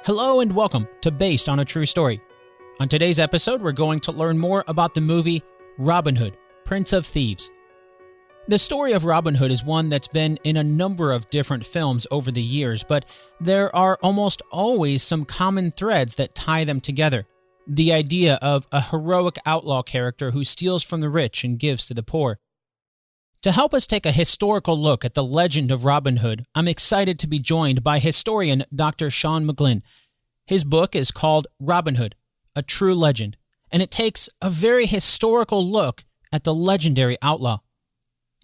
Hello and welcome to Based on a True Story. On today's episode, we're going to learn more about the movie Robin Hood, Prince of Thieves. The story of Robin Hood is one that's been in a number of different films over the years, but there are almost always some common threads that tie them together. The idea of a heroic outlaw character who steals from the rich and gives to the poor. To help us take a historical look at the legend of Robin Hood, I'm excited to be joined by historian Dr. Sean McGlynn. His book is called Robin Hood, A True Legend, and it takes a very historical look at the legendary outlaw.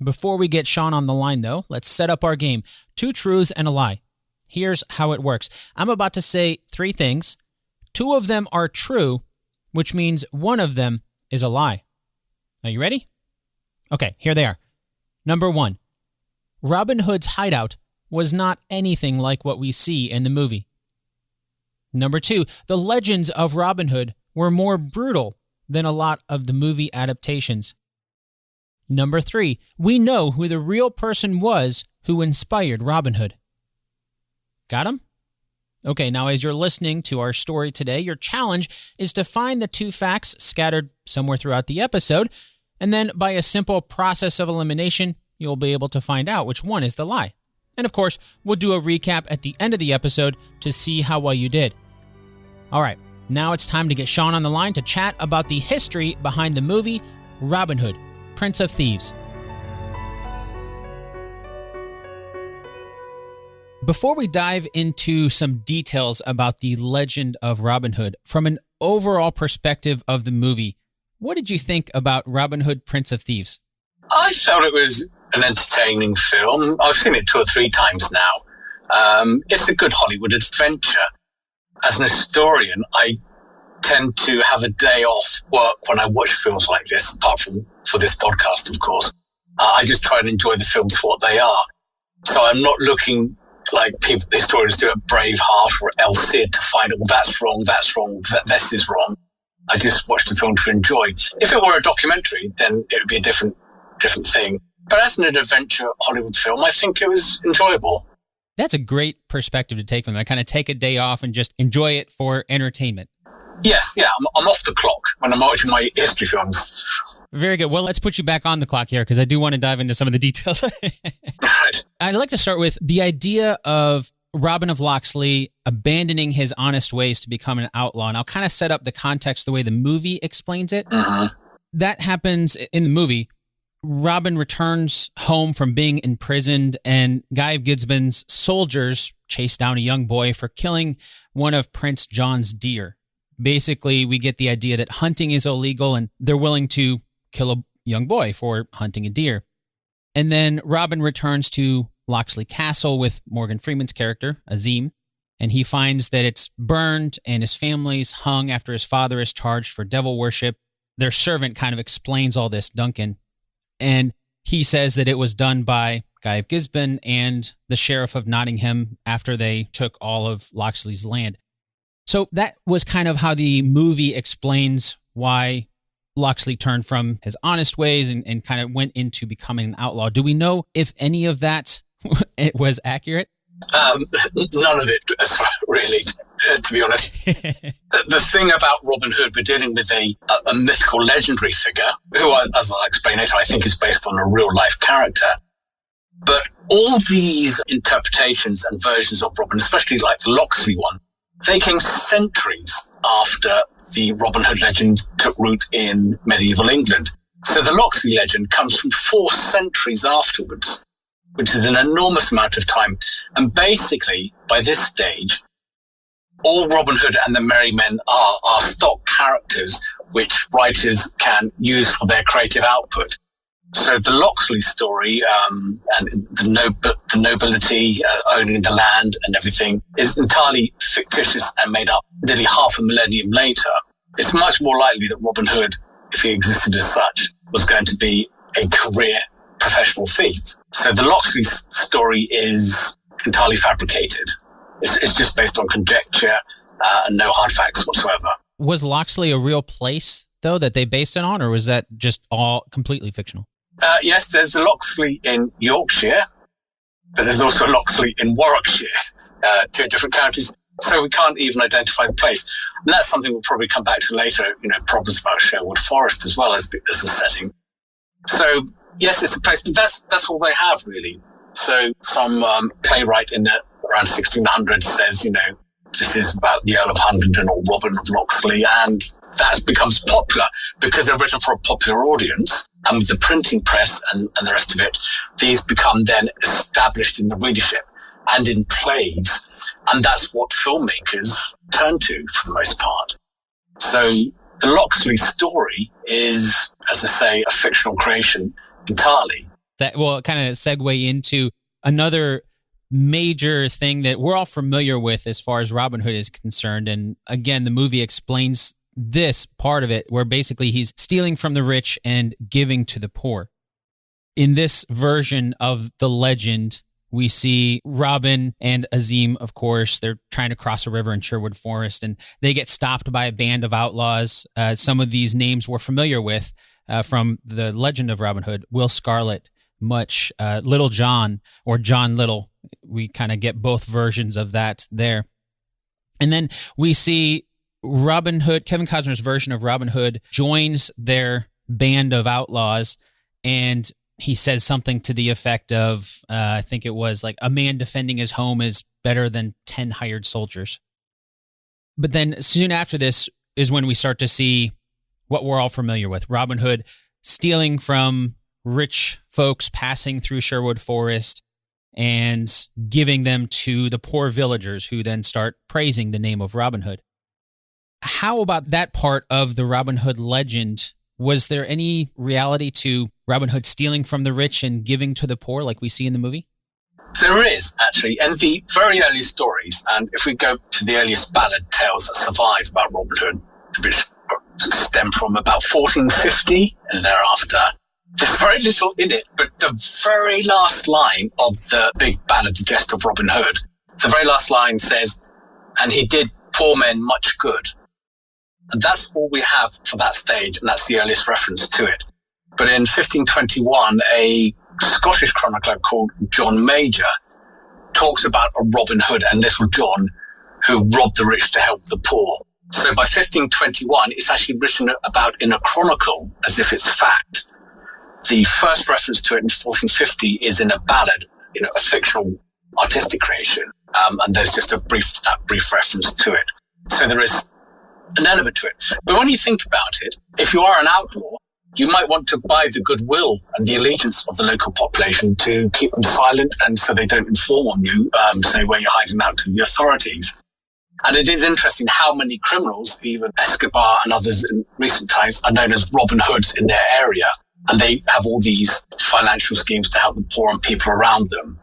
Before we get Sean on the line, though, let's set up our game. 2 truths and a lie. Here's how it works. I'm about to say 3 things. 2 of them are true, which means 1 of them is a lie. Are you ready? Okay, here they are. Number 1, Robin Hood's hideout was not anything like what we see in the movie. Number 2, the legends of Robin Hood were more brutal than a lot of the movie adaptations. Number 3, we know who the real person was who inspired Robin Hood. Got him? Okay, now as you're listening to our story today, your challenge is to find the 2 facts scattered somewhere throughout the episode, and then by a simple process of elimination, you'll be able to find out which one is the lie. And of course, we'll do a recap at the end of the episode to see how well you did. All right, now it's time to get Sean on the line to chat about the history behind the movie Robin Hood, Prince of Thieves. Before we dive into some details about the legend of Robin Hood, from an overall perspective of the movie, what did you think about Robin Hood, Prince of Thieves? I felt it was an entertaining film. I've seen it 2 or 3 times now. It's a good Hollywood adventure. As an historian, I tend to have a day off work when I watch films like this, apart from for this podcast, of course. I just try and enjoy the films for what they are. So I'm not looking like historians do at Braveheart or El Cid to find, oh, that's wrong, this is wrong. I just watched the film to enjoy. If it were a documentary, then it would be a different thing. But as an adventure Hollywood film, I think it was enjoyable. That's a great perspective to take from that. Kind of take a day off and just enjoy it for entertainment. Yes, yeah, I'm off the clock when I'm watching my history films. Very good. Well, let's put you back on the clock here because I do want to dive into some of the details. Right. I'd like to start with the idea of Robin of Locksley abandoning his honest ways to become an outlaw. And I'll kind of set up the context the way the movie explains it. Uh-huh. That happens in the movie. Robin returns home from being imprisoned, and Guy of Gisborne's soldiers chase down a young boy for killing one of Prince John's deer. Basically, we get the idea that hunting is illegal, and they're willing to kill a young boy for hunting a deer. And then Robin returns to Locksley Castle with Morgan Freeman's character, Azim, and he finds that it's burned and his family's hung after his father is charged for devil worship. Their servant kind of explains all this, Duncan, and he says that it was done by Guy of Gisborne and the sheriff of Nottingham after they took all of Locksley's land. So that was kind of how the movie explains why Locksley turned from his honest ways and kind of went into becoming an outlaw. Do we know if any of that it was accurate? None of it, really, to be honest. The thing about Robin Hood, we're dealing with a mythical, legendary figure, who, as I'll explain later, I think is based on a real-life character. But all these interpretations and versions of Robin, especially like the Locksley one, they came centuries after the Robin Hood legend took root in medieval England. So the Locksley legend comes from 4 centuries afterwards, which is an enormous amount of time. And basically, by this stage, all Robin Hood and the Merry Men are stock characters which writers can use for their creative output. So the Locksley story and the nobility owning the land and everything is entirely fictitious and made up nearly half a millennium later. It's much more likely that Robin Hood, if he existed as such, was going to be a career professional thief. So the Locksley story is entirely fabricated. It's just based on conjecture and no hard facts whatsoever. Was Locksley a real place, though, that they based it on, or was that just all completely fictional? Yes, there's a Locksley in Yorkshire, but there's also a Locksley in Warwickshire, 2 different counties. So we can't even identify the place. And that's something we'll probably come back to later, problems about Sherwood Forest as well as a setting. So, yes, it's a place, but that's all they have, really. So some playwright in around 1600 says, this is about the Earl of Huntingdon or Robin of Locksley, and that becomes popular because they're written for a popular audience. And with the printing press and the rest of it, these become then established in the readership and in plays. And that's what filmmakers turn to for the most part. So the Locksley story is, as I say, a fictional creation entirely. That will kind of segue into another major thing that we're all familiar with as far as Robin Hood is concerned. And again, the movie explains this part of it, where basically he's stealing from the rich and giving to the poor. In this version of the legend, we see Robin and Azim, of course. They're trying to cross a river in Sherwood Forest, and they get stopped by a band of outlaws. Some of these names we're familiar with from the legend of Robin Hood: Will Scarlet, Much, Little John, or John Little. We kind of get both versions of that there. And then we see Robin Hood, Kevin Costner's version of Robin Hood, joins their band of outlaws, and he says something to the effect of, I think it was like, a man defending his home is better than 10 hired soldiers. But then soon after this is when we start to see what we're all familiar with. Robin Hood stealing from rich folks passing through Sherwood Forest and giving them to the poor villagers, who then start praising the name of Robin Hood. How about that part of the Robin Hood legend? Was there any reality to Robin Hood stealing from the rich and giving to the poor like we see in the movie? There is, actually. And the very early stories, and if we go to the earliest ballad tales that survive about Robin Hood, which stem from about 1450 and thereafter, there's very little in it, but the very last line of the big ballad, The Jest of Robin Hood, the very last line says, "And he did poor men much good." And that's all we have for that stage, and that's the earliest reference to it. But in 1521, a Scottish chronicler called John Major talks about a Robin Hood and Little John who robbed the rich to help the poor. So by 1521, it's actually written about in a chronicle as if it's fact. The first reference to it in 1450 is in a ballad, a fictional artistic creation, and there's just that brief reference to it. So there is an element to it. But when you think about it, if you are an outlaw, you might want to buy the goodwill and the allegiance of the local population to keep them silent, and so they don't inform on you, say where you're hiding out to the authorities. And it is interesting how many criminals, even Escobar and others in recent times, are known as Robin Hoods in their area, and they have all these financial schemes to help the poor and people around them.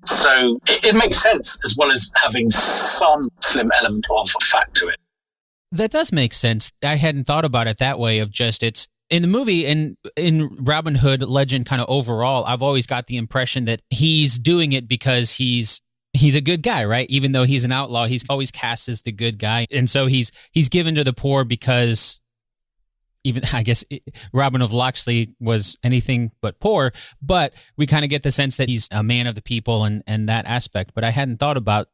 So it makes sense, as well as having some slim element of fact to it. That does make sense. I hadn't thought about it that way, of just it's in the movie and in Robin Hood legend kind of overall. I've always got the impression that he's doing it because he's a good guy, right? Even though he's an outlaw, he's always cast as the good guy. And so he's given to the poor because even, I guess, Robin of Locksley was anything but poor, but we kind of get the sense that he's a man of the people and that aspect. But I hadn't thought about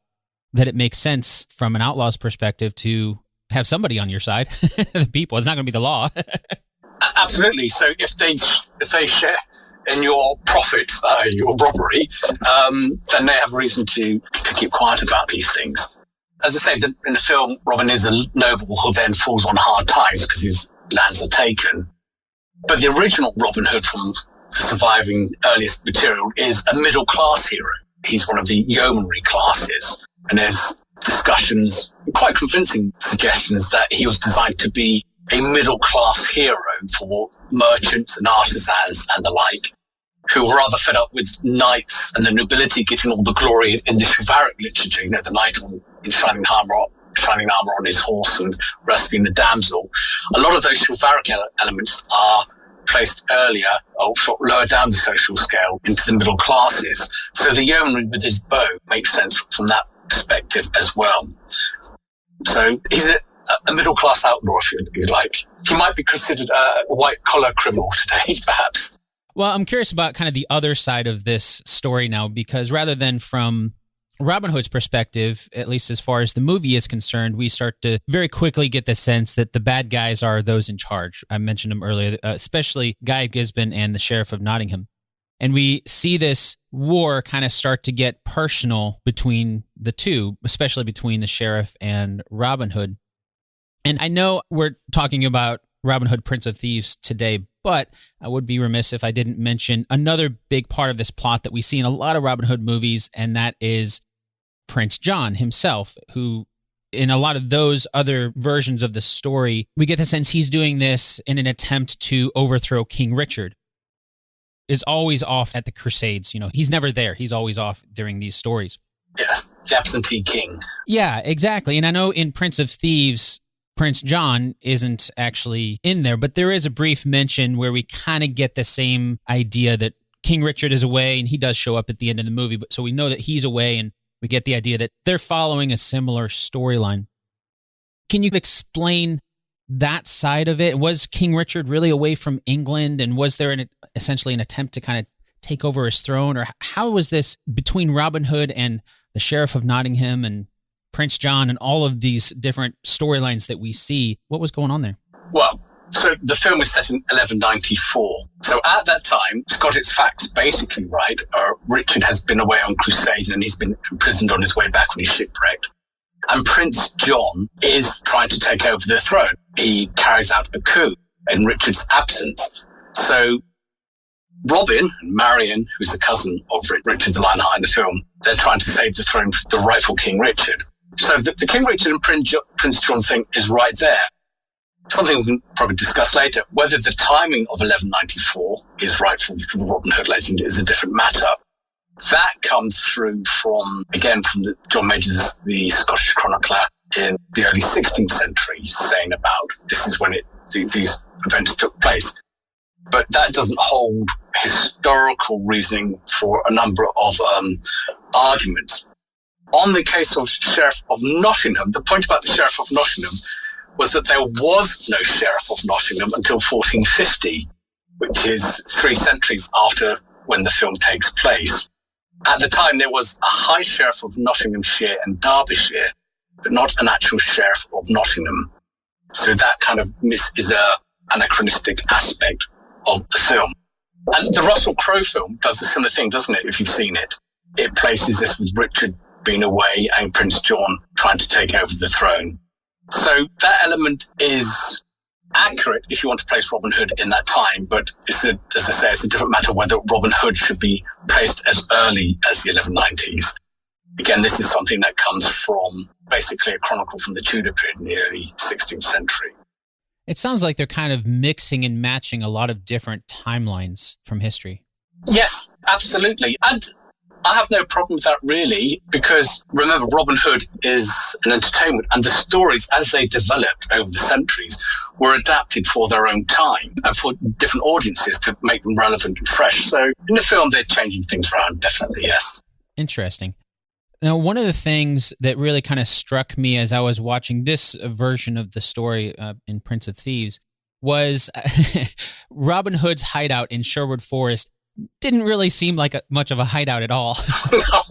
that. It makes sense from an outlaw's perspective to have somebody on your side. The people. It's not going to be the law. Absolutely. So if they share in your profits, your robbery, then they have reason to keep quiet about these things. As I say, in the film, Robin is a noble who then falls on hard times because his lands are taken. But the original Robin Hood from the surviving earliest material is a middle-class hero. He's one of the yeomanry classes. And there's discussions, quite convincing suggestions, that he was designed to be a middle-class hero for merchants and artisans and the like, who were rather fed up with knights and the nobility getting all the glory in the chivalric literature, the knight in shining armor on his horse and rescuing the damsel. A lot of those chivalric elements are placed earlier or lower down the social scale into the middle classes. So the yeomanry with his bow makes sense from that perspective as well. So he's a middle-class outlaw, if you like. He might be considered a white-collar criminal today, perhaps. Well, I'm curious about kind of the other side of this story now, because rather than from Robin Hood's perspective, at least as far as the movie is concerned, we start to very quickly get the sense that the bad guys are those in charge. I mentioned them earlier, especially Guy Gisborne and the Sheriff of Nottingham. And we see this war kind of start to get personal between the two, especially between the sheriff and Robin Hood. And I know we're talking about Robin Hood, Prince of Thieves today, but I would be remiss if I didn't mention another big part of this plot that we see in a lot of Robin Hood movies, and that is Prince John himself, who in a lot of those other versions of the story, we get the sense he's doing this in an attempt to overthrow King Richard. Is always off at the Crusades. He's never there. He's always off during these stories. Yes, the absentee king. Yeah, exactly. And I know in Prince of Thieves, Prince John isn't actually in there, but there is a brief mention where we kind of get the same idea that King Richard is away, and he does show up at the end of the movie, but so we know that he's away, and we get the idea that they're following a similar storyline. Can you explain that side of it? Was King Richard really away from England, and was there essentially an attempt to kind of take over his throne, or how was this between Robin Hood and the Sheriff of Nottingham and Prince John and all of these different storylines that we see? What was going on there? Well, so the film is set in 1194. So at that time, it's got its facts basically right. Richard has been away on crusade and he's been imprisoned on his way back when he's shipwrecked. And Prince John is trying to take over the throne. He carries out a coup in Richard's absence. So Robin and Marian, who's the cousin of Richard the Lionheart in the film, they're trying to save the throne for the rightful King Richard. So the King Richard and Prince John thing is right there. Something we can probably discuss later. Whether the timing of 1194 is right for the Robin Hood legend is a different matter. That comes through from John Majors, the Scottish chronicler in the early 16th century, saying about this is when these events took place. But that doesn't hold historical reasoning for a number of arguments. On the case of Sheriff of Nottingham, the point about the Sheriff of Nottingham was that there was no Sheriff of Nottingham until 1450, which is 3 centuries after when the film takes place. At the time, there was a High Sheriff of Nottinghamshire and Derbyshire, but not an actual Sheriff of Nottingham. So that kind of is an anachronistic aspect of the film. And the Russell Crowe film does a similar thing, doesn't it, if you've seen it? It places this with Richard being away and Prince John trying to take over the throne. So that element is accurate if you want to place Robin Hood in that time, but as I say, it's a different matter whether Robin Hood should be placed as early as the 1190s. Again, this is something that comes from basically a chronicle from the Tudor period in the early 16th century. It sounds like they're kind of mixing and matching a lot of different timelines from history. Yes, absolutely. And I have no problem with that, really, because remember, Robin Hood is an entertainment, and the stories, as they developed over the centuries, were adapted for their own time and for different audiences to make them relevant and fresh. So in the film, they're changing things around, definitely, yes. Interesting. Now, one of the things that really kind of struck me as I was watching this version of the story in Prince of Thieves was Robin Hood's hideout in Sherwood Forest didn't really seem like much of a hideout at all.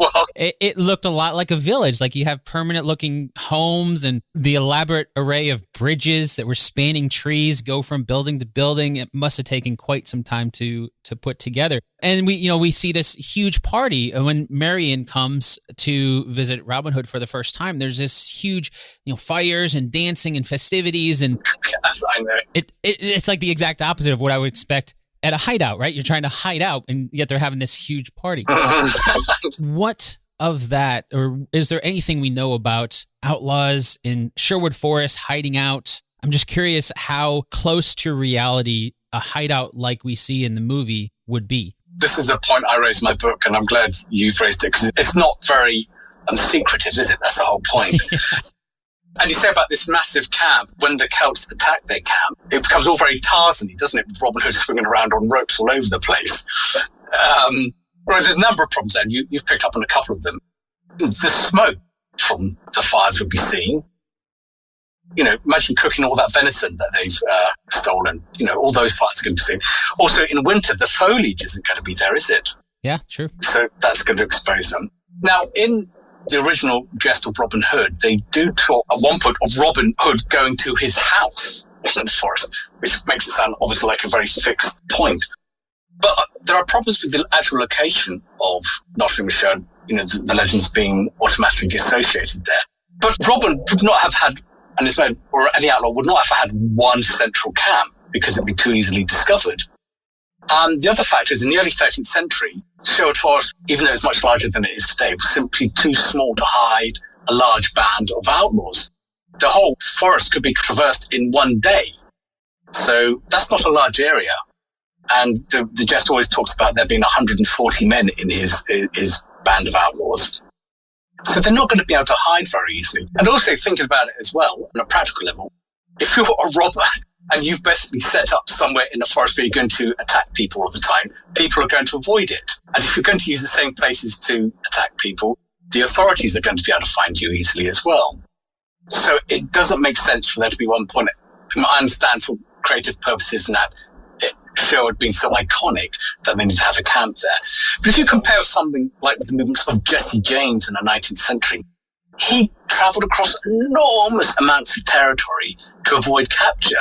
Well, it looked a lot like a village. Like you have permanent looking homes and the elaborate array of bridges that were spanning trees go from building to building. It must have taken quite some time to put together. And we see this huge party when Marian comes to visit Robin Hood for the first time. There's this huge, fires and dancing and festivities, and yes, I know. It's like the exact opposite of what I would expect at a hideout, right? You're trying to hide out, and yet they're having this huge party. What of that, or is there anything we know about outlaws in Sherwood Forest hiding out? I'm just curious how close to reality a hideout like we see in the movie would be. This is a point I raised in my book, and I'm glad you've raised it, because it's not very secretive, is it? That's the whole point. Yeah. And you say about this massive camp, when the Celts attack their camp, it becomes all very Tarzan-y, doesn't it? With Robin Hood swinging around on ropes all over the place. There's a number of problems there, and you've picked up on a couple of them. The smoke from the fires would be seen. Imagine cooking all that venison that they've stolen. All those fires are going to be seen. Also, in winter, the foliage isn't going to be there, is it? Yeah, true. So that's going to expose them. Now, in the original Jest of Robin Hood, they do talk at one point of Robin Hood going to his house in the forest, which makes it sound obviously like a very fixed point. But there are problems with the actual location of Nottinghamshire, the legends being automatically associated there. But Robin would not have had, and his men, or any outlaw, would not have had one central camp because it would be too easily discovered. The other factor is in the early 13th century, Sherwood Forest, even though it's much larger than it is today, was simply too small to hide a large band of outlaws. The whole forest could be traversed in one day. So that's not a large area. And the Jest always talks about there being 140 men in his band of outlaws. So they're not going to be able to hide very easily. And also thinking about it as well, on a practical level, if you're a robber and you've basically set up somewhere in the forest where you're going to attack people all the time, people are going to avoid it. And if you're going to use the same places to attack people, the authorities are going to be able to find you easily as well. So it doesn't make sense for there to be one point. I understand for creative purposes and that Sherwood being so iconic that they need to have a camp there. But if you compare something like the movements of Jesse James in the 19th century, he travelled across enormous amounts of territory to avoid capture,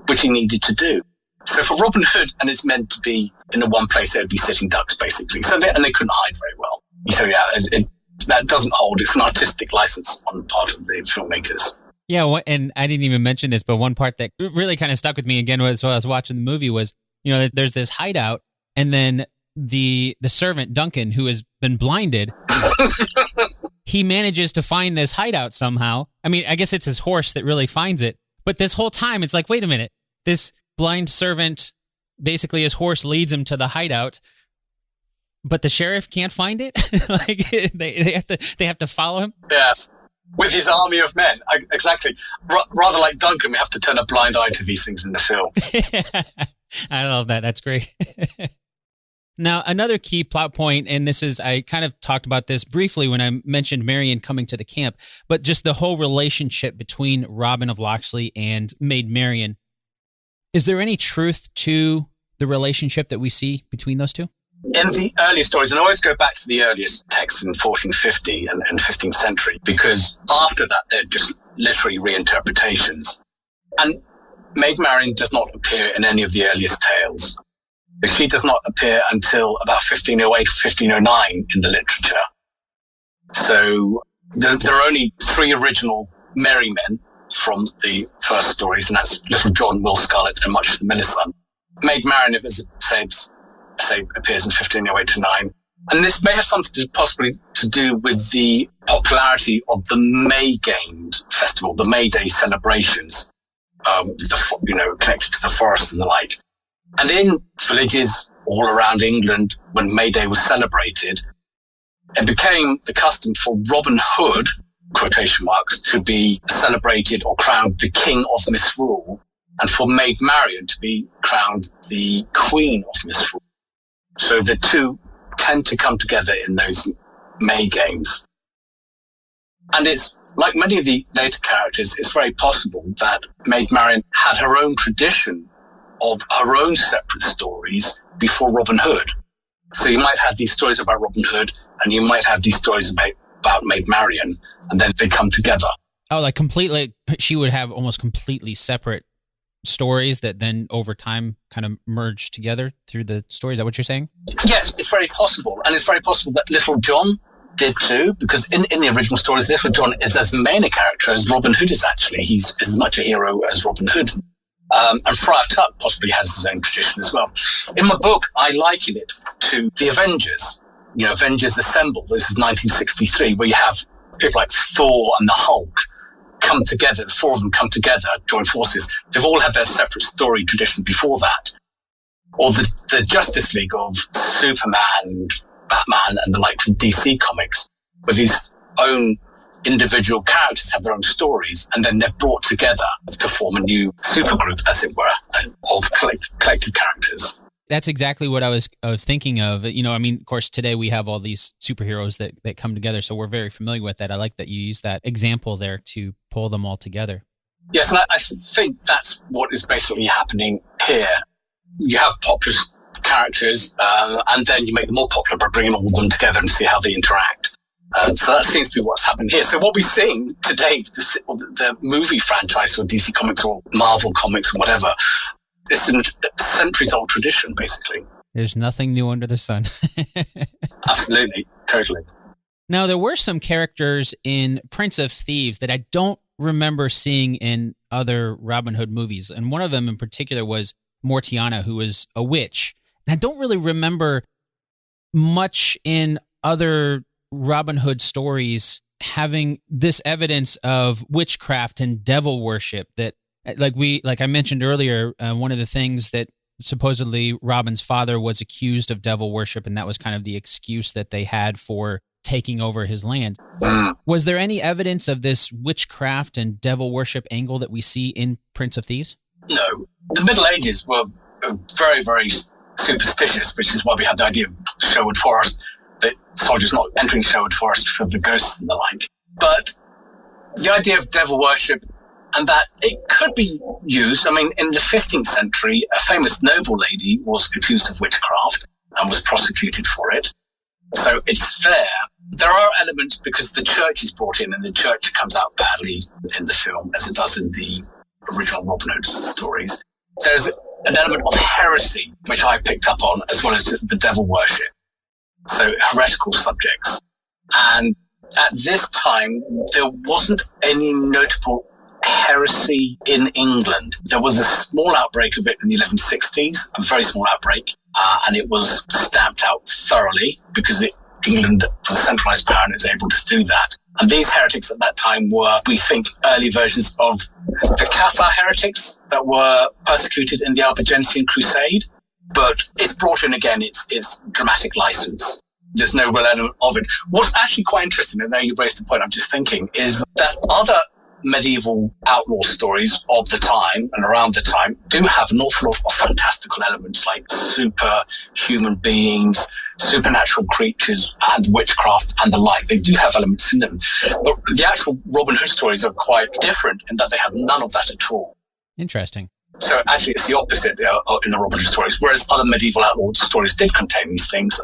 which he needed to do. So for Robin Hood and his men to be in the one place, they'd be sitting ducks, basically. So they couldn't hide very well. So that doesn't hold. It's an artistic license on the part of the filmmakers. Yeah, and I didn't even mention this, but one part that really kind of stuck with me again was while I was watching the movie was, there's this hideout, and then the servant, Duncan, who has been blinded, he manages to find this hideout somehow. I mean, I guess it's his horse that really finds it, but this whole time it's like, wait a minute, this blind servant, basically his horse leads him to the hideout, but the sheriff can't find it? Like they have to follow him? Yes. With his army of men, exactly. Rather like Duncan, we have to turn a blind eye to these things in the film. I love that. That's great. Now, another key plot point, and I kind of talked about this briefly when I mentioned Marian coming to the camp, but just the whole relationship between Robin of Locksley and Maid Marian. Is there any truth to the relationship that we see between those two? In the earlier stories, and I always go back to the earliest texts in 1450 and 15th century, because after that, they're just literary reinterpretations. And Maid Marian does not appear in any of the earliest tales. She does not appear until about 1508 or 1509 in the literature. So there are only 3 original merry men from the first stories, and that's Little John, Will Scarlet, and Much the Miller's Son. Maid Marian, as it appears in 1508 to 9. And this may have something possibly to do with the popularity of the May Games festival, the May Day celebrations, connected to the forest and the like. And in villages all around England, when May Day was celebrated, it became the custom for Robin Hood, quotation marks, to be celebrated or crowned the King of Misrule, and for Maid Marian to be crowned the Queen of Misrule. So the two tend to come together in those May Games. And it's like many of the later characters, it's very possible that Maid Marian had her own tradition of her own separate stories before Robin Hood. So you might have these stories about Robin Hood, and you might have these stories about Maid Marian, and then they come together. Oh, like completely, she would have almost completely separate stories that then over time kind of merge together through the story. Is that what you're saying? Yes, it's very possible. And it's very possible that Little John did too, because in the original stories, Little John is as main a character as Robin Hood is actually. He's as much a hero as Robin Hood. And Friar Tuck possibly has his own tradition as well. In my book, I liken it to the Avengers. Avengers Assemble. This is 1963, where you have people like Thor and the Hulk come together. The 4 of them come together, join forces. They've all had their separate story tradition before that. Or the Justice League of Superman and Batman and the like from DC Comics, where these own individual characters have their own stories, and then they're brought together to form a new supergroup, as it were, of collected characters. That's exactly what I was thinking of. Of course, today we have all these superheroes that come together, so we're very familiar with that. I like that you use that example there to pull them all together. Yes, and I think that's what is basically happening here. You have popular characters, and then you make them more popular by bringing all of them together and see how they interact. So that seems to be what's happened here. So what we're seeing today, the movie franchise or DC Comics or Marvel Comics or whatever, it's a centuries-old tradition, basically. There's nothing new under the sun. Absolutely. Totally. Now, there were some characters in Prince of Thieves that I don't remember seeing in other Robin Hood movies. And one of them in particular was Mortiana, who was a witch. And I don't really remember much in other Robin Hood stories having this evidence of witchcraft and devil worship that, like I mentioned earlier, one of the things that supposedly Robin's father was accused of devil worship, and that was kind of the excuse that they had for taking over his land. Was there any evidence of this witchcraft and devil worship angle that we see in Prince of Thieves? No. The Middle Ages were very, very superstitious, which is why we had the idea of Sherwood Forest, that soldiers not entering Sherwood Forest for the ghosts and the like. But the idea of devil worship, and that it could be used, I mean, in the 15th century, a famous noble lady was accused of witchcraft and was prosecuted for it. So it's there. There are elements because the church is brought in, and the church comes out badly in the film, as it does in the original Robin Hood stories. There's an element of heresy, which I picked up on, as well as the devil worship. So heretical subjects. And at this time, there wasn't any notable heresy in England. There was a small outbreak of it in the 1160s, a very small outbreak, and it was stamped out thoroughly because England was a centralized power and it was able to do that. And these heretics at that time were, we think, early versions of the Cathar heretics that were persecuted in the Albigensian Crusade. But it's brought in again, it's dramatic license. There's no real element of it. What's actually quite interesting, and now you've raised the point I'm just thinking, is that other medieval outlaw stories of the time and around the time do have an awful lot of fantastical elements like superhuman beings, supernatural creatures, and witchcraft and the like. They do have elements in them. But the actual Robin Hood stories are quite different in that they have none of that at all. Interesting. So actually it's the opposite in the Robin Hood stories. Whereas other medieval outlaw stories did contain these things,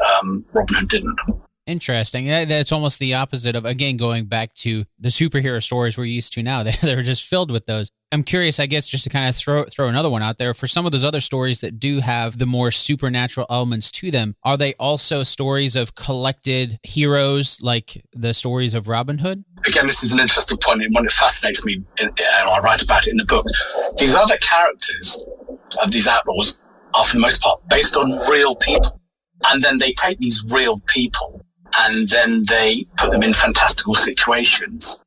Robin Hood didn't. Interesting. That's almost the opposite of, again, going back to the superhero stories we're used to now. They're just filled with those. I'm curious, I guess, just to kind of throw another one out there. For some of those other stories that do have the more supernatural elements to them, are they also stories of collected heroes like the stories of Robin Hood? Again, this is an interesting point, and one that fascinates me, and I write about it in the book. These other characters, these outlaws, are for the most part based on real people. And then they take these real people and then they put them in fantastical situations.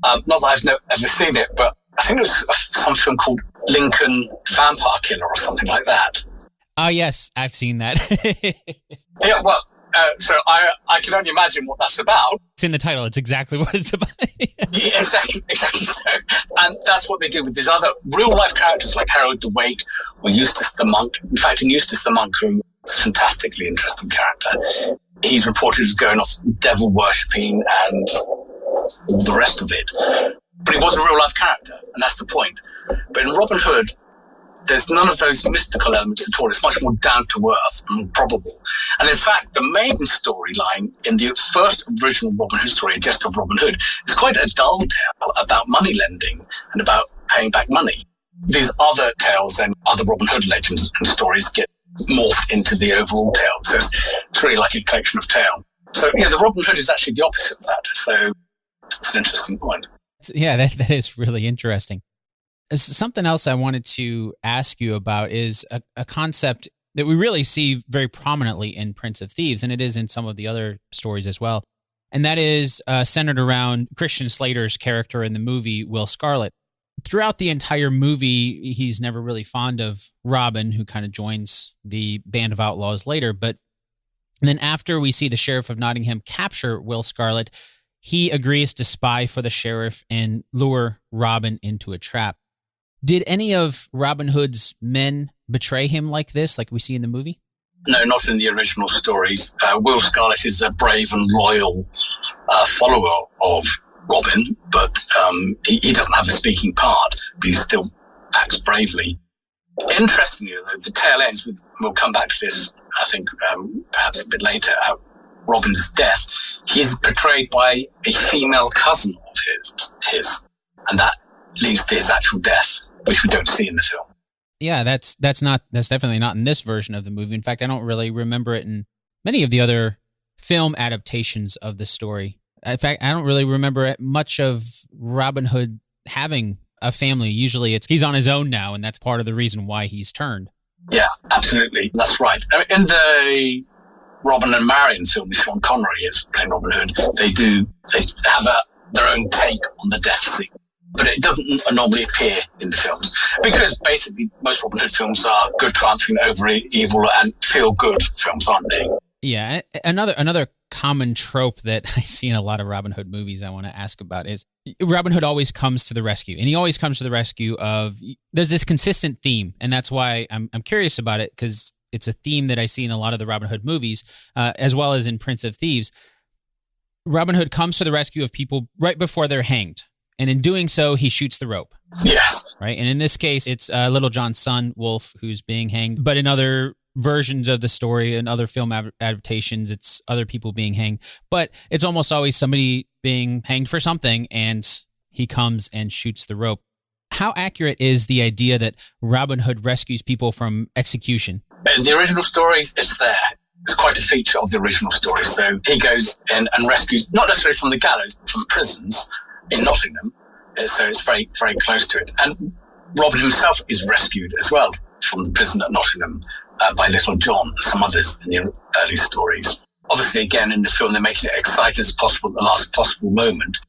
Not that I've ever seen it, but I think it was some film called Lincoln Vampire Killer or something like that. Oh, yes, I've seen that. Yeah, well, so I can only imagine what that's about. It's in the title. It's exactly what it's about. Yeah, exactly so. And that's what they do with these other real-life characters like Harold the Wake or Eustace the Monk. In fact, in Eustace the Monk, who is a fantastically interesting character, he's reported as going off devil worshipping and all the rest of it. But he was a real-life character, and that's the point. But in Robin Hood, there's none of those mystical elements at all. It's much more down-to-earth and probable. And in fact, the maiden storyline in the first original Robin Hood story, A Jest of Robin Hood, is quite a dull tale about money lending and about paying back money. These other tales and other Robin Hood legends and stories get morphed into the overall tale. So it's really like a collection of tales. So, yeah, the Robin Hood is actually the opposite of that. So it's an interesting point. Yeah, that is really interesting. Something else I wanted to ask you about is a concept that we really see very prominently in Prince of Thieves, and it is in some of the other stories as well. And that is centered around Christian Slater's character in the movie, Will Scarlet. Throughout the entire movie, he's never really fond of Robin, who kind of joins the band of outlaws later. But then after we see the Sheriff of Nottingham capture Will Scarlet, he agrees to spy for the sheriff and lure Robin into a trap. Did any of Robin Hood's men betray him like this, like we see in the movie? No, not in the original stories. Will Scarlet is a brave and loyal follower of Robin, but he doesn't have a speaking part, but he still acts bravely. Interestingly, though, the tail ends with, we'll come back to this, I think, perhaps a bit later, Robin's death, he's portrayed by a female cousin of his. And that leads to his actual death, which we don't see in the film. Yeah, that's definitely not in this version of the movie. In fact, I don't really remember it in many of the other film adaptations of the story. In fact, I don't really remember much of Robin Hood having a family. Usually he's on his own now, and that's part of the reason why he's turned. Yeah, absolutely. That's right. I mean, in the Robin and Marian film, Sean Connery is playing Robin Hood. They have their own take on the death scene, but it doesn't normally appear in the films because basically most Robin Hood films are good triumphing over evil and feel good films, aren't they? Yeah, another common trope that I see in a lot of Robin Hood movies I want to ask about is Robin Hood always comes to the rescue, and he always comes to the rescue of, there's this consistent theme, and that's why I'm curious about it, because it's a theme that I see in a lot of the Robin Hood movies, as well as in Prince of Thieves. Robin Hood comes to the rescue of people right before they're hanged, and in doing so, he shoots the rope. Yes. Right, and in this case, it's Little John's son, Wolf, who's being hanged, but in other versions of the story and other film adaptations, it's other people being hanged, but it's almost always somebody being hanged for something, and he comes and shoots the rope. How accurate is the idea that Robin Hood rescues people from execution? In the original stories, it's there. It's quite a feature of the original story. So he goes in and rescues, not necessarily from the gallows, but from prisons in Nottingham. So it's very, very close to it. And Robin himself is rescued as well from the prison at Nottingham by Little John and some others in the early stories. Obviously, again, in the film, they're making it exciting as possible at the last possible moment.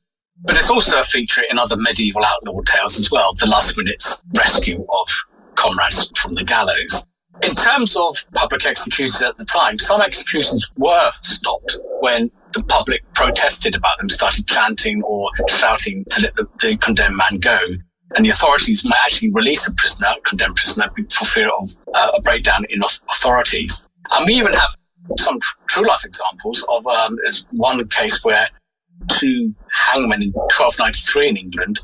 But it's also a feature in other medieval outlaw tales as well, the last minute's rescue of comrades from the gallows. In terms of public executions at the time, some executions were stopped when the public protested about them, started chanting or shouting to let the condemned man go. And the authorities might actually release a condemned prisoner for fear of a breakdown in authorities. And we even have some true life examples of there's one case where two hangmen in 1293 in England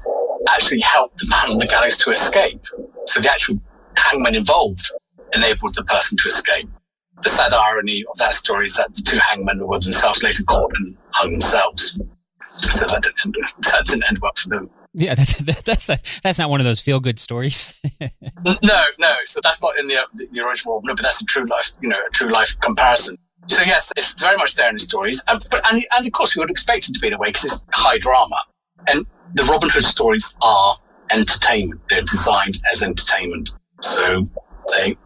actually helped the man on the gallows to escape. So the actual hangman involved enabled the person to escape. The sad irony of that story is that the two hangmen were themselves later caught and hung themselves. So that didn't end well for them. Yeah, that's not one of those feel-good stories. No. So that's not in the original. No, but that's a true life comparison. So yes, it's very much there in the stories, and of course we would expect it to be in a way because it's high drama. And the Robin Hood stories are entertainment; they're designed as entertainment, so they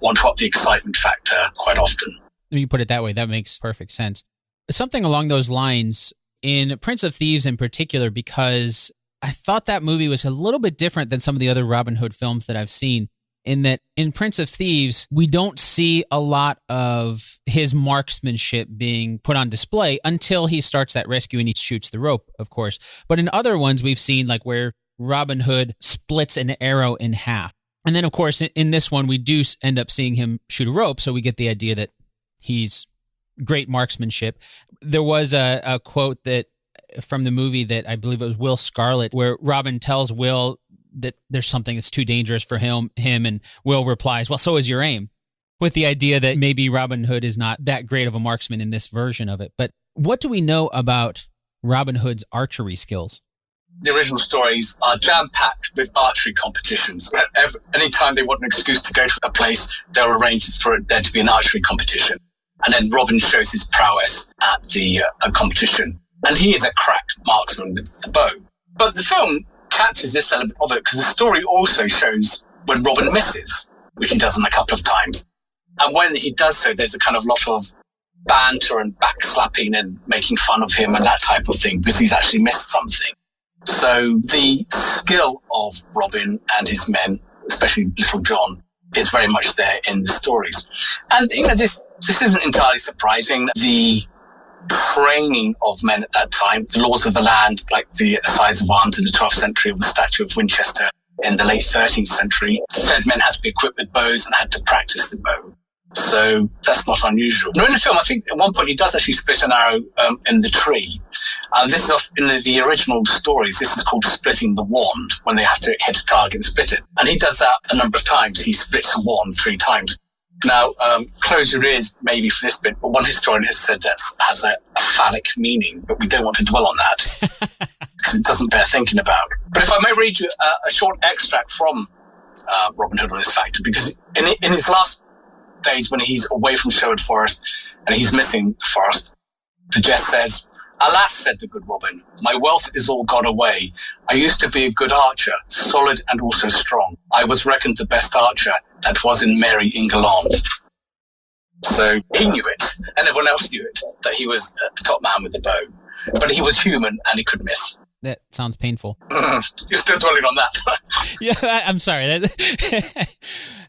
want to up the excitement factor quite often. When you put it that way, that makes perfect sense. Something along those lines in Prince of Thieves, in particular, because I thought that movie was a little bit different than some of the other Robin Hood films that I've seen, in that in Prince of Thieves, we don't see a lot of his marksmanship being put on display until he starts that rescue and he shoots the rope, of course. But in other ones, we've seen like where Robin Hood splits an arrow in half. And then, of course, in this one, we do end up seeing him shoot a rope, so we get the idea that he's great marksmanship. There was a quote that from the movie that I believe it was Will Scarlet, where Robin tells Will that there's something that's too dangerous for him, and Will replies, well, so is your aim, with the idea that maybe Robin Hood is not that great of a marksman in this version of it. But what do we know about Robin Hood's archery skills? The original stories are jam-packed with archery competitions. Anytime they want an excuse to go to a place, they'll arrange for there to be an archery competition. And then Robin shows his prowess at the competition. And he is a crack marksman with the bow. But the film captures this element of it because the story also shows when Robin misses, which he does a couple of times. And when he does so, there's a kind of lot of banter and backslapping and making fun of him and that type of thing because he's actually missed something. So the skill of Robin and his men, especially Little John, is very much there in the stories. And this isn't entirely surprising. The training of men at that time, the laws of the land, like the size of arms in the 12th century, of the Statue of Winchester in the late 13th century, said men had to be equipped with bows and had to practice the bow. So that's not unusual. Now in the film, I think at one point he does actually split an arrow in the tree. This is in the original stories. This is called splitting the wand, when they have to hit a target and split it. And he does that a number of times. He splits a wand 3 times. Now, close your ears maybe for this bit, but one historian has said that has a phallic meaning, but we don't want to dwell on that because it doesn't bear thinking about. But if I may read you a short extract from Robin Hood on this factor, because in his last days when he's away from Sherwood Forest and he's missing the forest, the jest says, "Alas," said the good Robin, "my wealth is all gone away. I used to be a good archer, solid and also strong. I was reckoned the best archer that was in merry England." So he knew it, and everyone else knew it, that he was a top man with the bow. But he was human, and he could miss. That sounds painful. You're still dwelling on that. Yeah, I'm sorry.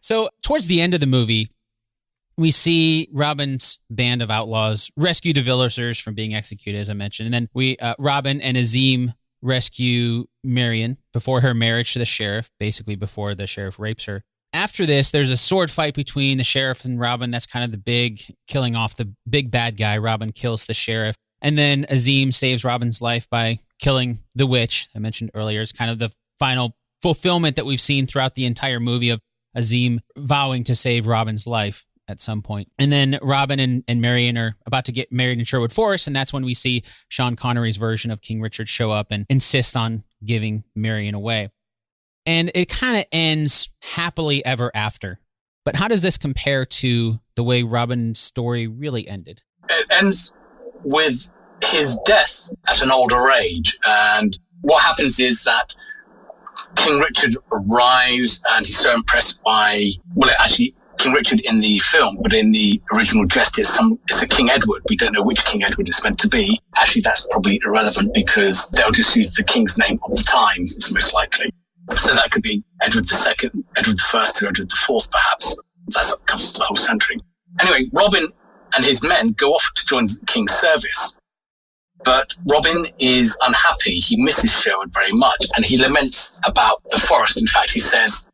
So towards the end of the movie, we see Robin's band of outlaws rescue the villagers from being executed, as I mentioned. And then Robin and Azim rescue Marian before her marriage to the sheriff, basically before the sheriff rapes her. After this, there's a sword fight between the sheriff and Robin. That's kind of the big killing off the big bad guy. Robin kills the sheriff. And then Azim saves Robin's life by killing the witch I mentioned earlier. It's kind of the final fulfillment that we've seen throughout the entire movie of Azim vowing to save Robin's life at some point. And then Robin and Marian are about to get married in Sherwood Forest, and that's when we see Sean Connery's version of King Richard show up and insist on giving Marian away. And it kind of ends happily ever after. But how does this compare to the way Robin's story really ended? It ends with his death at an older age. And what happens is that King Richard arrives and he's so impressed by, King Richard in the film, but in the original jest, it's a King Edward. We don't know which King Edward it's meant to be. Actually, that's probably irrelevant because they'll just use the king's name of the time, it's most likely. So that could be Edward II, Edward I, or Edward IV, perhaps. That covers the whole century. Anyway, Robin and his men go off to join the king's service. But Robin is unhappy. He misses Sherwood very much, and he laments about the forest. In fact, he says,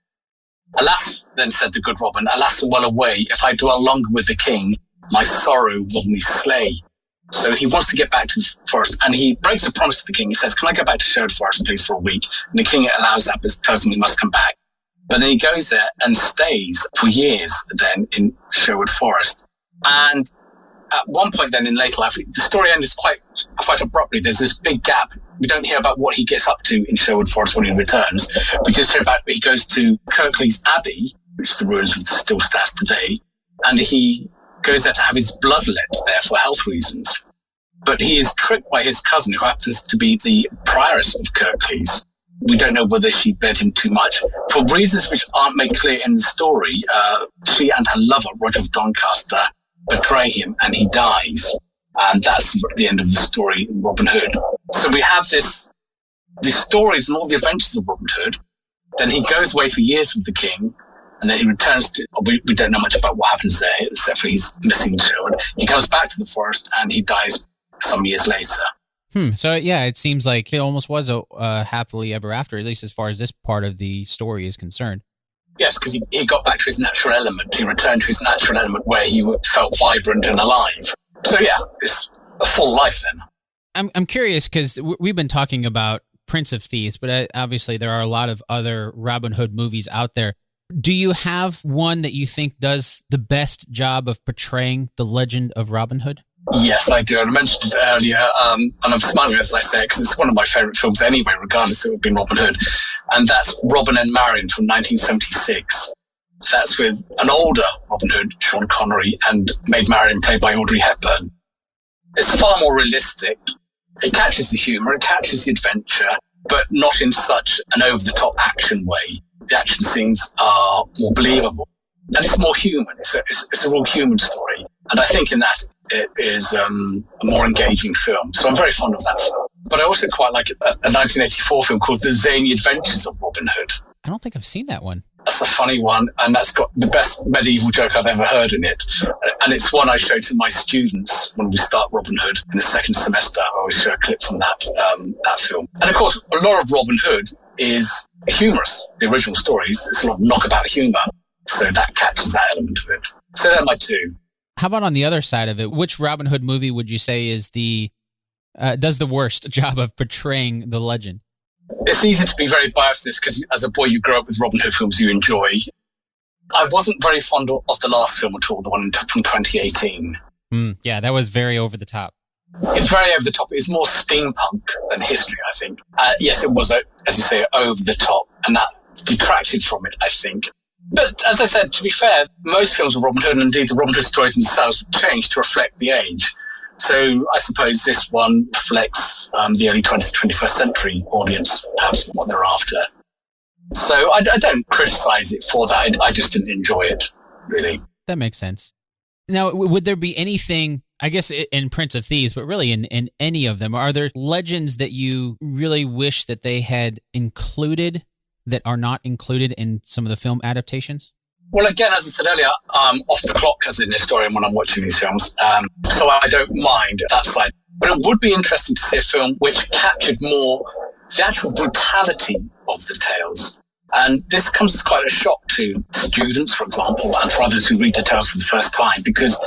"Alas," then said the good Robin, "alas and well away, if I dwell longer with the king, my sorrow will me slay." So he wants to get back to the forest, and he breaks a promise to the king. He says, "Can I go back to Sherwood Forest, please, for a week?" And the king allows that, but tells him he must come back. But then he goes there and stays for years then in Sherwood Forest. And at one point then in later life, the story ends quite abruptly. There's this big gap. We don't hear about what he gets up to in Sherwood Forest when he returns. We just hear about he goes to Kirklees Abbey, which the ruins of still stands today, and he goes there to have his blood let there for health reasons. But he is tricked by his cousin, who happens to be the prioress of Kirklees. We don't know whether she bled him too much. For reasons which aren't made clear in the story, she and her lover, Roger of Doncaster, betray him and he dies. And that's the end of the story in Robin Hood. So we have these stories and all the adventures of Robin Hood. Then he goes away for years with the king, and then he returns to, we don't know much about what happens there, except for he's missing Sherwood. He comes back to the forest and he dies some years later. So yeah, it seems like it almost was a happily ever after, at least as far as this part of the story is concerned. Yes, because he got back to his natural element. He returned to his natural element where he felt vibrant and alive. So yeah, it's a full life then. I'm curious because we've been talking about Prince of Thieves, but obviously there are a lot of other Robin Hood movies out there. Do you have one that you think does the best job of portraying the legend of Robin Hood? Yes, I do. I mentioned it earlier, and I'm smiling as I say it because it's one of my favourite films anyway, regardless of it being Robin Hood. And that's Robin and Marian from 1976. That's with an older Robin Hood, Sean Connery, and Maid Marian, played by Audrey Hepburn. It's far more realistic. It catches the humour, it catches the adventure, but not in such an over-the-top action way. The action scenes are more believable. And it's more human. It's a real human story. And I think in that it is a more engaging film. So I'm very fond of that film. But I also quite like a 1984 film called The Zany Adventures of Robin Hood. I don't think I've seen that one. That's a funny one, and that's got the best medieval joke I've ever heard in it. And it's one I show to my students when we start Robin Hood in the second semester. I always show a clip from that film. And of course, a lot of Robin Hood is humorous. The original stories, it's a lot of knockabout humour. So that captures that element of it. So they're my two. How about on the other side of it? Which Robin Hood movie would you say is does the worst job of portraying the legend? It's easy to be very biased because as a boy you grow up with Robin Hood films you enjoy. I wasn't very fond of the last film at all, the one from 2018. Yeah, that was very over the top. It's very over the top. It's more steampunk than history, I think. Yes, it was, as you say, over the top, and that detracted from it, I think. But as I said, to be fair, most films of Robin Hood, and indeed the Robin Hood stories themselves, would change to reflect the age. So I suppose this one reflects the early 20th, 21st century audience, perhaps what they're after. So I don't criticise it for that. I just didn't enjoy it, really. That makes sense. Now, would there be anything, I guess in Prince of Thieves, but really in any of them, are there legends that you really wish that they had included that are not included in some of the film adaptations? Well, again, as I said earlier, I'm off the clock as an historian when I'm watching these films, so I don't mind that side. But it would be interesting to see a film which captured more the actual brutality of the tales. And this comes as quite a shock to students, for example, and for others who read the tales for the first time, because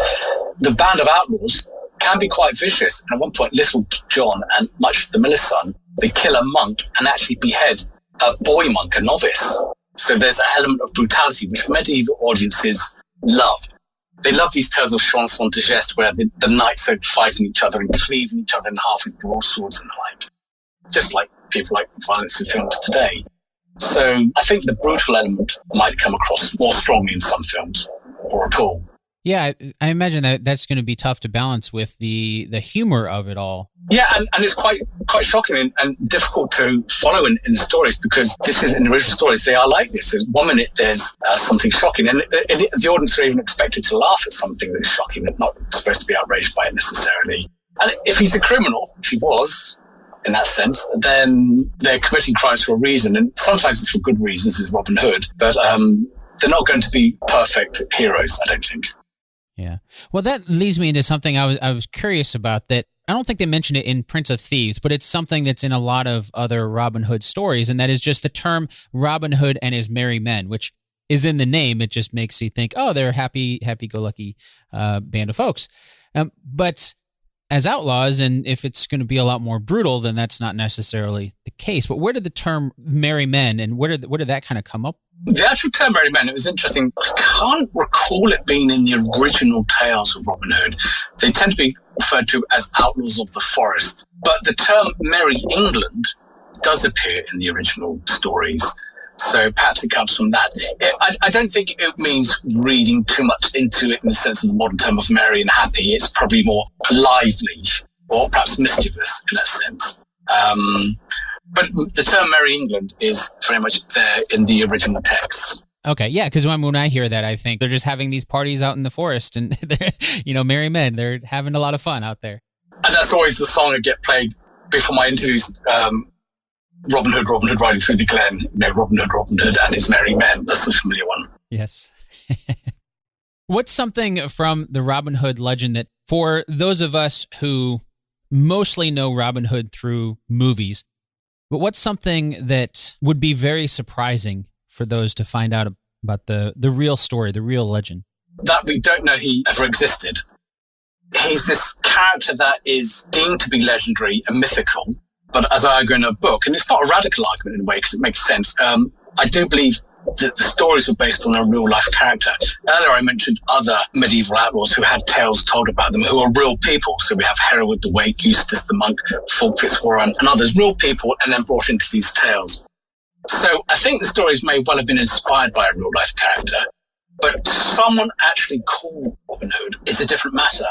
the band of outlaws can be quite vicious. And at one point, Little John and Much the Miller's Son, they kill a monk and actually behead a boy monk, a novice. So there's an element of brutality which medieval audiences love. They love these tales of chanson de geste where the knights are fighting each other and cleaving each other in half with broadswords and the like, just like people like violence in films today. So I think the brutal element might come across more strongly in some films, or at all. Yeah, I imagine that's going to be tough to balance with the humor of it all. Yeah, and it's quite shocking and difficult to follow in the stories, because this is in the original stories. They are like this. In 1 minute there's something shocking, and the audience are even expected to laugh at something that's shocking. They're not supposed to be outraged by it necessarily. And if he's a criminal, which he was in that sense, then they're committing crimes for a reason, and sometimes it's for good reasons, as Robin Hood. But they're not going to be perfect heroes, I don't think. Yeah. Well, that leads me into something I was curious about that I don't think they mentioned it in Prince of Thieves, but it's something that's in a lot of other Robin Hood stories, and that is just the term Robin Hood and his merry men, which is in the name. It just makes you think, oh, they're a happy-go-lucky band of folks. But as outlaws, and if it's going to be a lot more brutal, then that's not necessarily the case. But where did the term merry men, and where did that kind of come up? The actual term merry men, it was interesting. I can't recall it being in the original tales of Robin Hood. They tend to be referred to as outlaws of the forest. But the term Merry England does appear in the original stories. So perhaps it comes from that. I don't think it means reading too much into it in the sense of the modern term of merry and happy. It's probably more lively or perhaps mischievous in that sense. But the term Merry England is very much there in the original text. Okay, yeah, because when I hear that, I think they're just having these parties out in the forest, and they're, merry men. They're having a lot of fun out there. And that's always the song that get played before my interviews. Robin Hood riding through the glen. Robin Hood and his merry men. That's a familiar one. Yes. What's something from the Robin Hood legend that, for those of us who mostly know Robin Hood through movies, but what's something that would be very surprising for those to find out about the real story, the real legend? That we don't know he ever existed. He's this character that is deemed to be legendary and mythical, but as I argue in a book, and it's not a radical argument in a way because it makes sense, I do believe that the stories are based on a real-life character. Earlier I mentioned other medieval outlaws who had tales told about them, who are real people. So we have Hereward the Wake, Eustace the Monk, Fulk Fitzwarren, and others, real people, and then brought into these tales. So I think the stories may well have been inspired by a real-life character, but someone actually called Robin Hood is a different matter.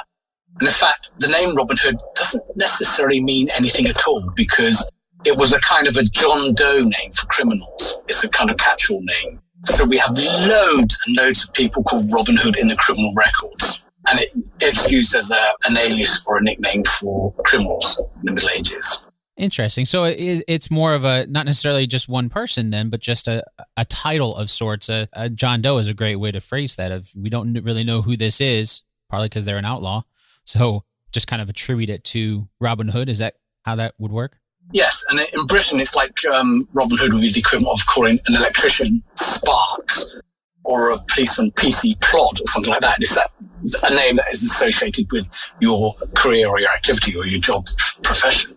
And in fact, the name Robin Hood doesn't necessarily mean anything at all, because it was a kind of a John Doe name for criminals. It's a kind of catch-all name. So we have loads and loads of people called Robin Hood in the criminal records. And it's used as an alias or a nickname for criminals in the Middle Ages. Interesting. So it's more of a, not necessarily just one person then, but just a title of sorts. A John Doe is a great way to phrase that. If we don't really know who this is, probably because they're an outlaw. So just kind of attribute it to Robin Hood. Is that how that would work? Yes, and in Britain, it's like Robin Hood would be the equivalent of calling an electrician Sparks or a policeman PC Plod or something like that. It's a name that is associated with your career or your activity or your job profession.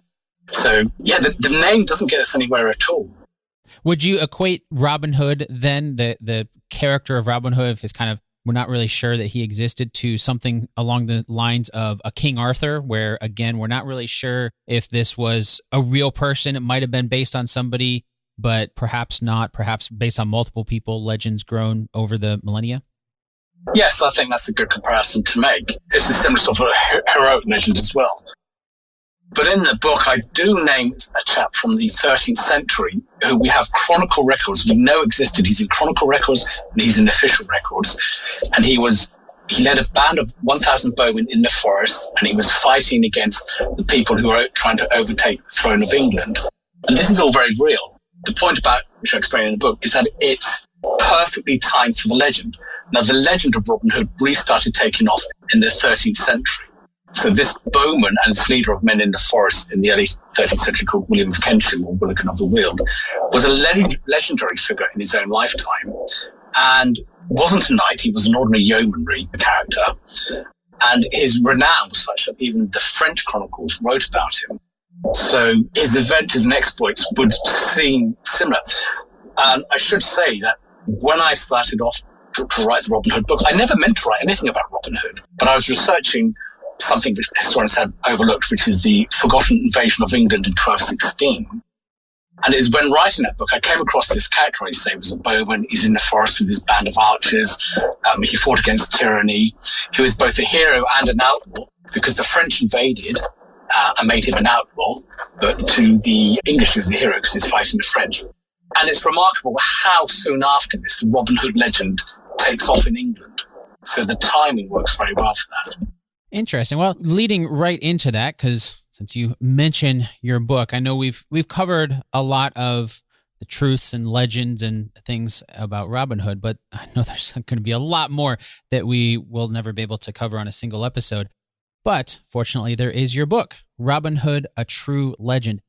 So, yeah, the name doesn't get us anywhere at all. Would you equate Robin Hood then, the character of Robin Hood, if it's kind of, we're not really sure that he existed, to something along the lines of a King Arthur, where, again, we're not really sure if this was a real person. It might have been based on somebody, but perhaps not, perhaps based on multiple people, legends grown over the millennia? Yes, I think that's a good comparison to make. It's a similar sort of heroic legend as well. But in the book, I do name a chap from the 13th century who we have chronicle records we know existed. He's in chronicle records and he's in official records. And he led a band of 1,000 bowmen in the forest, and he was fighting against the people who were trying to overtake the throne of England. And this is all very real. The point about, which I explain in the book, is that it's perfectly timed for the legend. Now, the legend of Robin Hood really started taking off in the 13th century. So this bowman and leader of men in the forest in the early 13th century, called William of Kensham, or Willikin of the Weald, was a legendary figure in his own lifetime, and wasn't a knight. He was an ordinary yeomanry character, and his renown was such that even the French chronicles wrote about him. So his adventures and exploits would seem similar. And I should say that when I started off to write the Robin Hood book, I never meant to write anything about Robin Hood, but I was researching something which historians had overlooked, which is the forgotten invasion of England in 1216. And it was when writing that book, I came across this character. He was a bowman. He's in the forest with his band of archers. He fought against tyranny. He was both a hero and an outlaw, because the French invaded and made him an outlaw. But to the English, he was a hero because he's fighting the French. And it's remarkable how soon after this, the Robin Hood legend takes off in England. So the timing works very well for that. Interesting. Well, leading right into that, because since you mention your book, I know we've covered a lot of the truths and legends and things about Robin Hood, but I know there's going to be a lot more that we will never be able to cover on a single episode. But fortunately, there is your book, Robin Hood, A True Legend.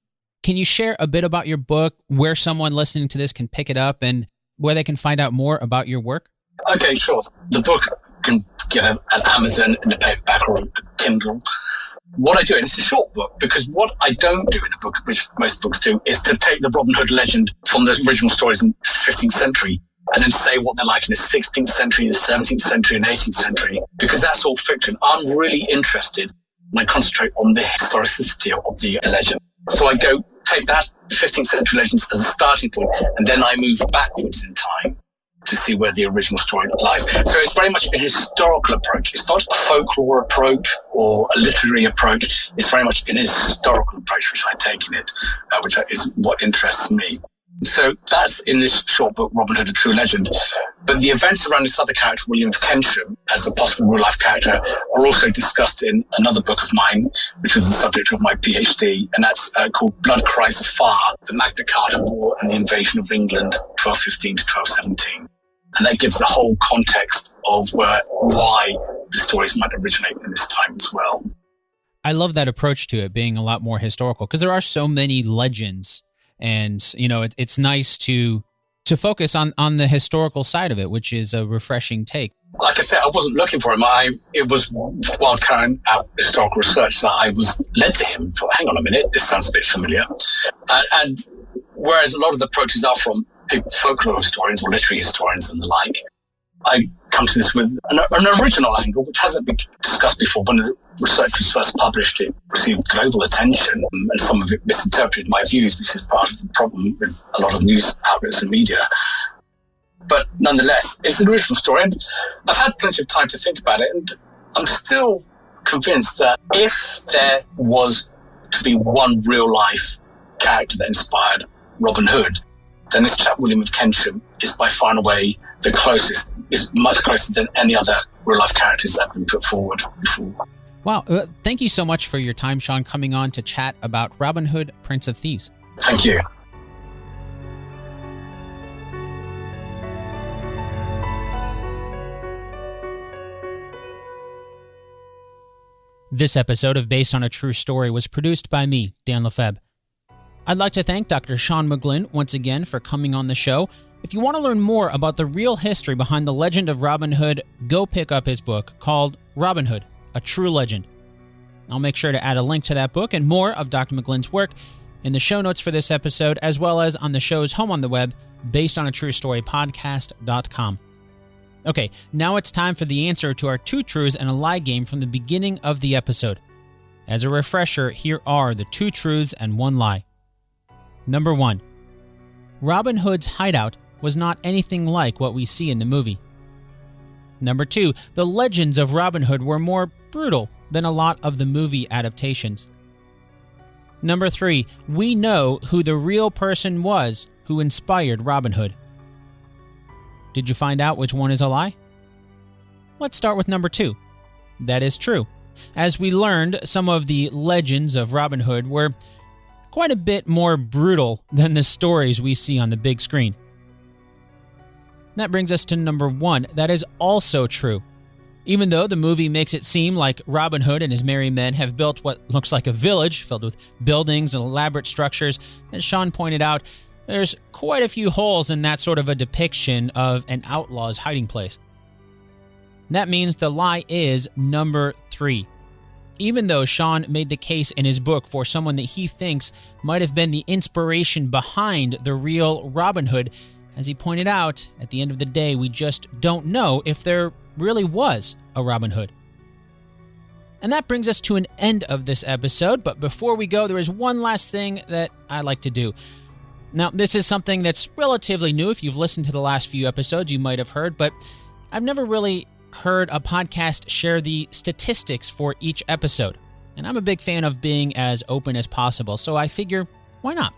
Can you share a bit about your book, where someone listening to this can pick it up, and where they can find out more about your work? Okay, sure. The book can get it at Amazon in a paperback or a Kindle. What I do, and it's a short book, because what I don't do in a book, which most books do, is to take the Robin Hood legend from the original stories in the 15th century and then say what they're like in the 16th century, the 17th century, and 18th century, because that's all fiction. I'm really interested when I concentrate on the historicity of the legend. So I take that 15th century legends as a starting point, and then I move backwards in time to see where the original story lies. So it's very much a historical approach. It's not a folklore approach or a literary approach. It's very much an historical approach, which I take in it, which is what interests me. So that's in this short book, Robin Hood, A True Legend. But the events around this other character, William of Kensham, as a possible real-life character, are also discussed in another book of mine, which was the subject of my PhD, and that's called Blood Cries Afar, the Magna Carta War and the Invasion of England, 1215 to 1217. And that gives the whole context of why the stories might originate in this time as well. I love that approach to it being a lot more historical, because there are so many legends, and it's nice to focus on the historical side of it, which is a refreshing take. Like I said, I wasn't looking for him. It was while carrying out historical research that I was led to him. Thought, hang on a minute, this sounds a bit familiar. And whereas a lot of the approaches are from folklore historians or literary historians and the like, I come to this with an original angle, which hasn't been discussed before. When the research was first published, it received global attention, and some of it misinterpreted my views, which is part of the problem with a lot of news outlets and media. But nonetheless, it's an original story, and I've had plenty of time to think about it, and I'm still convinced that if there was to be one real-life character that inspired Robin Hood, then this chap, William of Kensham, is by far and away the closest, is much closer than any other real-life characters that have been put forward before. Wow. Thank you so much for your time, Sean, coming on to chat about Robin Hood, Prince of Thieves. Thank you. This episode of Based on a True Story was produced by me, Dan Lefebvre. I'd like to thank Dr. Sean McGlynn once again for coming on the show. If you want to learn more about the real history behind the legend of Robin Hood, go pick up his book called Robin Hood, A True Legend. I'll make sure to add a link to that book and more of Dr. McGlynn's work in the show notes for this episode, as well as on the show's home on the web, basedonatruestorypodcast.com. Okay, now it's time for the answer to our 2 truths and a lie game from the beginning of the episode. As a refresher, here are the 2 truths and 1 lie. Number 1. Robin Hood's hideout was not anything like what we see in the movie. Number 2. The legends of Robin Hood were more brutal than a lot of the movie adaptations. Number 3. We know who the real person was who inspired Robin Hood. Did you find out which one is a lie? Let's start with number 2. That is true. As we learned, some of the legends of Robin Hood were quite a bit more brutal than the stories we see on the big screen. That brings us to number 1. That is also true. Even though the movie makes it seem like Robin Hood and his merry men have built what looks like a village filled with buildings and elaborate structures, as Sean pointed out, there's quite a few holes in that sort of a depiction of an outlaw's hiding place. That means the lie is number 3. Even though Sean made the case in his book for someone that he thinks might have been the inspiration behind the real Robin Hood, as he pointed out, at the end of the day, we just don't know if there really was a Robin Hood. And that brings us to an end of this episode, but before we go, there is one last thing that I'd like to do. Now, this is something that's relatively new. If you've listened to the last few episodes, you might have heard, but I've never really heard a podcast share the statistics for each episode. And I'm a big fan of being as open as possible, so I figure, why not?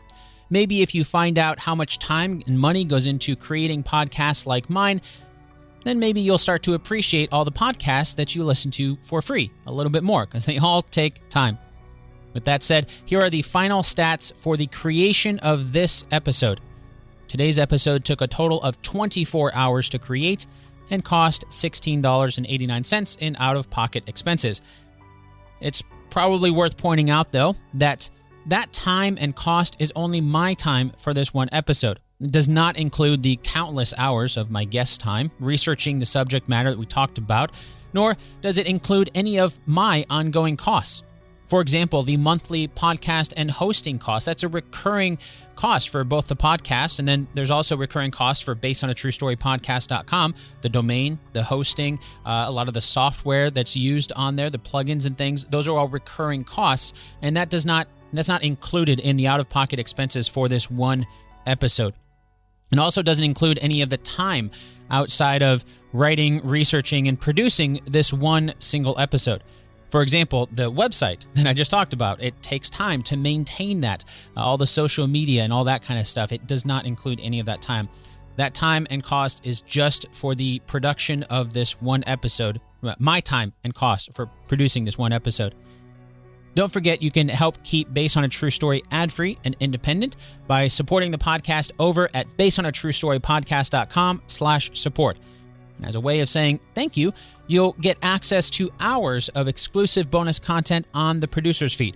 Maybe if you find out how much time and money goes into creating podcasts like mine, then maybe you'll start to appreciate all the podcasts that you listen to for free a little bit more, because they all take time. With that said, here are the final stats for the creation of this episode. Today's episode took a total of 24 hours to create and cost $16.89 in out-of-pocket expenses. It's probably worth pointing out, though, that time and cost is only my time for this one episode. It does not include the countless hours of my guest time researching the subject matter that we talked about, nor does it include any of my ongoing costs. For example, the monthly podcast and hosting costs, that's a recurring cost for both the podcast, and then there's also recurring costs for basedonatruestorypodcast.com, the domain, the hosting, a lot of the software that's used on there, the plugins and things. Those are all recurring costs, and that's not included in the out-of-pocket expenses for this one episode. It also doesn't include any of the time outside of writing, researching, and producing this one single episode. For example, the website that I just talked about, it takes time to maintain that, all the social media and all that kind of stuff. It does not include any of that time. That time and cost is just for the production of this one episode, my time and cost for producing this one episode. Don't forget, you can help keep Based on a True Story ad-free and independent by supporting the podcast over at basedonatruestorypodcast.com/support. As a way of saying thank you, you'll get access to hours of exclusive bonus content on the producer's feed.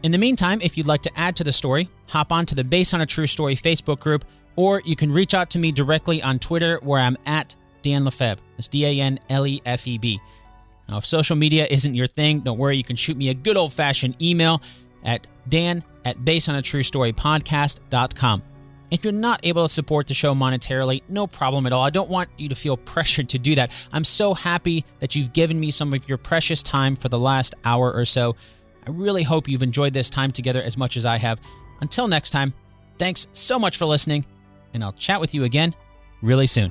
In the meantime, if you'd like to add to the story, hop onto the Based on a True Story Facebook group, or you can reach out to me directly on Twitter where I'm at Dan Lefebvre. That's DANLEFEB. Now, if social media isn't your thing, don't worry, you can shoot me a good old-fashioned email at dan@basedonatruestorypodcast.com. If you're not able to support the show monetarily, no problem at all. I don't want you to feel pressured to do that. I'm so happy that you've given me some of your precious time for the last hour or so. I really hope you've enjoyed this time together as much as I have. Until next time, thanks so much for listening, and I'll chat with you again really soon.